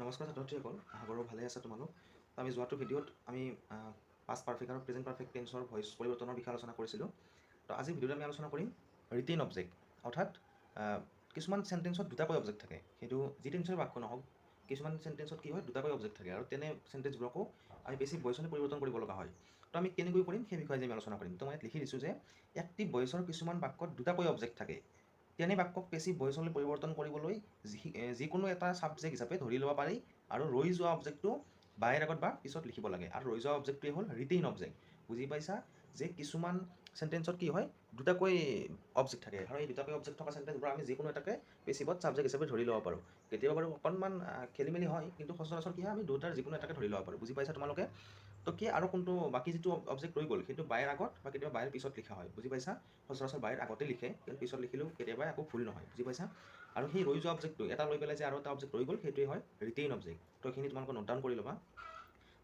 নমস্কাৰ ছাত্ৰছাত্ৰীসকল, আশা কৰোঁ ভালে আছে তোমালোক। তো আমি যোৱাটো ভিডিঅ'ত আমি পাষ্ট পাৰফেক্ট আৰু প্ৰেজেণ্ট পাৰফেক্ট টেন্সৰ ভইচ পৰিৱৰ্তনৰ বিষয়ে আলোচনা কৰিছিলোঁ। তো আজি ভিডিঅ'ত আমি আলোচনা কৰিম ৰিটেইন অবজেক্ট, অৰ্থাৎ কিছুমান চেণ্টেন্সত দুটাকৈ অবজেক্ট থাকে। সেইটো যি টেন্সৰ বাক্য নহওক, কিছুমান চেণ্টেন্সত কি হয় দুটাকৈ অবজেক্ট থাকে আৰু তেনে চেণ্টেন্সবোৰকো আমি বেছিক ভইচলৈ পৰিৱৰ্তন কৰিব লগা হয়। তো আমি কেনেকৈ কৰিম সেই বিষয়ে আমি আলোচনা কৰিম। তো মই ইয়াত লিখি দিছোঁ যে এক্টিভ ভইচৰ কিছুমান বাক্যত দুটাকৈ অবজেক্ট থাকে। তেনে বাক্যক পেছিভ ভইচলৈ পৰিৱৰ্তন কৰিবলৈ যিকোনো এটা ছাবজেক্ট হিচাপে ধৰি ল'ব পাৰি আৰু ৰৈ যোৱা অবজেক্টটো বাহিৰ আগত বা পিছত লিখিব লাগে। আৰু ৰৈ যোৱা অবজেক্টটোৱে হ'ল ৰিটেইন অবজেক্ট। বুজি পাইছা যে কিছুমান চেণ্টেন্সত কি হয় দুটাকৈ অবজেক্ট থাকে আৰু এই দুটাকৈ অবজেক্ট থকা চেণ্টেন্সবোৰ আমি যিকোনো এটাকে পেছিভত ছাবজেক্ট হিচাপে ধৰি ল'ব পাৰোঁ। কেতিয়াবা বাৰু অকণমান খেলি মেলি হয়, কিন্তু সচৰাচৰ কি হয় আমি দুটাৰ যিকোনো এটাকে ধৰি ল'ব পাৰোঁ। বুজি পাইছা তোমালোকে? তো কি আৰু কোনটো বাকী যিটো অবজেক্ট ৰৈ গ'ল সেইটো বাহিৰ আগত বা কেতিয়াবা বাহিৰ পিছত লিখা হয়। বুজি পাইছা? সচৰাচৰ বাহিৰ আগতে লিখে, কিন্তু পিছত লিখিলেও কেতিয়াবা একো ভুল নহয়। বুজি পাইছা? আৰু সেই ৰৈ যোৱা অবজেক্টটো এটা লৈ পেলাই যে আৰু এটা অবজেক্ট ৰৈ গ'ল সেইটোৱে হয় ৰিটেইন অবজেক্ট। তো এইখিনি তোমালোকে নোট ডাউন কৰি ল'বা।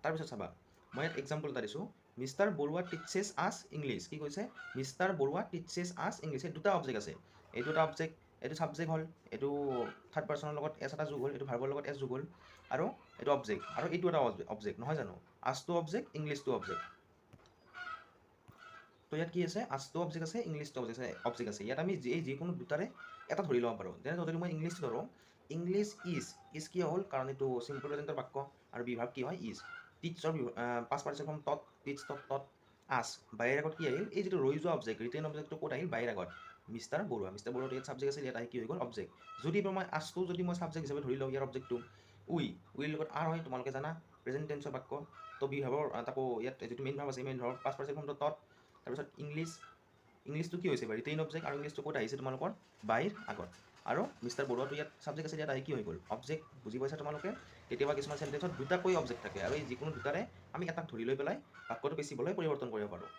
তাৰপিছত চাবা, মই ইয়াত এক্সাম্পল এটা দিছোঁ, মিষ্টাৰ বৰুৱা টিচেছ আছ ইংলিছ। কি কৈছে? মিষ্টাৰ বৰুৱা টিচেছ আছ ইংলিছ। এই দুটা অবজেক্ট আছে। এইটো এটা অবজেক্ট, এইটো ছাবজেক্ট হ'ল, এইটো থাৰ্ড পাৰ্চনৰ লগত এছ এটা যোগ হ'ল, এইটো ভাৰ্বৰ লগত এছ যোগ হ'ল, আৰু এইটো অবজেক্ট, আৰু এইটো এটা অবজেক্ট নহয় জানো? আছটো অবজেক্ট, ইংলিছটো অবজেক্ট। তো ইয়াত কি আছে? আছটো অবজেক্ট আছে, ইংলিছটো অবজেক্ট আছে। ইয়াত আমি যিকোনো দুটাৰে এটা ধৰি ল'ব পাৰোঁ। যেনে যদি মই ইংলিছটো ধৰোঁ, ইংলিছ ইজ কিয় হ'ল? কাৰণ এইটো চিম্পল প্ৰেজেণ্টৰ বাক্য আৰু বিভাগ কি হয়? ইজ। টিচৰ পাষ্ট পাৰ্টিচিপল ফৰ্ম তত, টিচ তত আছ। বাহিৰ আগত কি আহিল? এই যিটো ৰৈ যোৱা অবজেক্ট, ৰিটেইন অবজেক্টটো ক'ত আহিল? বাহিৰ আগত মিষ্টাৰ বৰুৱা। মিষ্টাৰ বৰুৱাটো ইয়াত ছাবজেক্ট আছিল, ইয়াত আহি কি হৈ গ'ল? অবজেক্ট। যদি মই আছটো যদি মই ছাবজেক্ট হিচাপে ধৰি লওঁ, ইয়াৰ অবজেক্টটো উইৰ লগত আৰ হয়, তোমালোকে জানা প্ৰেজেণ্ট টেন্সৰ বাক্য। তো বিভাগৰ তাকো ইয়াত যিটো মেইন ভাৰ্ব আছে, মেইন ভাৰ্ব পাষ্ট পাৰ্টিচিপল ফৰ্মটো তত। তাৰপিছত ইংলিছটো কি হৈছে? ৰিটেইন অবজেক্ট, আৰু ইংলিছটো ক'ত আহিছে তোমালোকৰ? বাহিৰ আগত। আৰু মিষ্টাৰ বৰুৱাটো ইয়াত ছাবজেক্ট আছে, ইয়াত আহি কি হৈ গ'ল? অবজেক্ট। বুজি পাইছা তোমালোকে? কেতিয়াবা কিছুমান চেণ্টেন্সত দুটাকৈ অবজেক্ট থাকে আৰু এই যিকোনো দুটাৰে আমি এটাক ধৰি লৈ পেলাই বাক্যটো পেছিভলৈ পৰিৱৰ্তন কৰিব পাৰোঁ।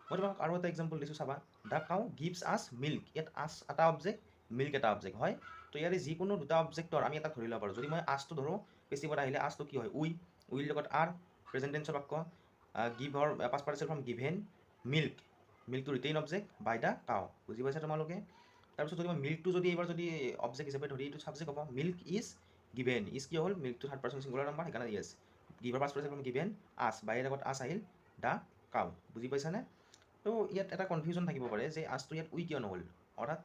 মই তোমাক আৰু এটা এক্সাম্পল দিছোঁ, চাবা। দ্য কাউ গিভছ আছ মিল্ক। ইয়াত আছ এটা অবজেক্ট, মিল্ক এটা অবজেক্ট হয়। তো ইয়াৰে যিকোনো দুটা অবজেক্টৰ আমি এটা ধৰি ল'ব পাৰোঁ। যদি মই আছটো ধৰোঁ, পেছিভত আহিলে আছটো কি হয়? উইৰ লগত আৰ, প্ৰেজেণ্ট টেন্সৰ বাক্য। গিভৰ পাষ্ট পাৰ্টিচিপল ফৰ্ম গিভেন। মিল্কটো retain object by the cow. বুজি পাইছা তোমালোকে? তাৰপিছত যদি মই মিল্কটো যদি এইবাৰ যদি অবজেক্ট হিচাপে ধৰি এইটো ছাবজেক্ট হ'ব, মিল্ক ইজ গিভেন। ইজ কি হ'ল? মিল্কটো থাৰ্ড পাৰ্চন ছিংগুলাৰ নাম্বাৰ, সেইকাৰণে ইয়েছ। গিভৰ পাষ্ট পাৰ্টিচিপল ফৰ্ম গিভেন। আছ, বাহিৰ আগত আছ আহিল, দ্য কাউ। বুজি পাইছানে? তো ইয়াত এটা কনফিউজন থাকিব পাৰে যে আছটো ইয়াত কিয় নহ'ল? অৰ্থাৎ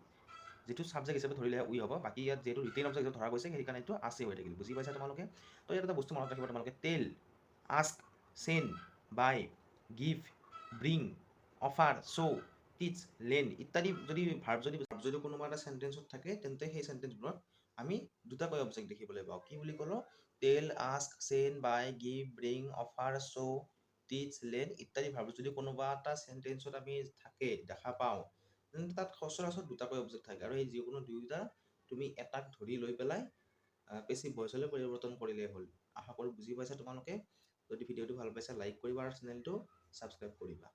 যিটো ছাবজেক্ট হিচাপে ধৰিলে হ'ব, বাকী ইয়াত যিহেতু ৰিটেইন অবজেক্ট ধৰা গৈছে সেইকাৰণে এইটো আছে হৈ থাকিল। বুজি পাইছা তোমালোকে? তো ইয়াত এটা বস্তু মনত ৰাখিব তোমালোকে, টেল, আস্ক, চেণ্ড, বাই, গিভ, ব্ৰিং, অফাৰ, শ্ব', টিচ, লেন ইত্যাদি যদি ভাৰ্ব যদি কোনোবা এটা চেণ্টেন্সত থাকে, তেন্তে সেই চেণ্টেন্সবোৰত আমি দুটাকৈ অবজেক্ট দেখিবলৈ পাওঁ। কি বুলি ক'লো? টেল, আস্ক, চেণ্ড, বাই, গিভ, ব্ৰিং, অফাৰ, শ্ব', টিচ, লেন ইত্যাদি ভাৰ্ব যদি কোনোবা এটা চেণ্টেন্সত আমি দেখা পাওঁ, তেন্তে তাত সচৰাচৰ দুটাকৈ অবজেক্ট থাকে আৰু এই যিকোনো দুয়োটা তুমি এটাক ধৰি লৈ পেলাই পেছিভ ভইচলৈ পৰিৱৰ্তন কৰিলেই হ'ল। আশা কৰোঁ বুজি পাইছা তোমালোকে। যদি ভিডিঅ'টো ভাল পাইছা, লাইক কৰিবা আৰু চেনেলটো ছাবস্ক্ৰাইব কৰিবা।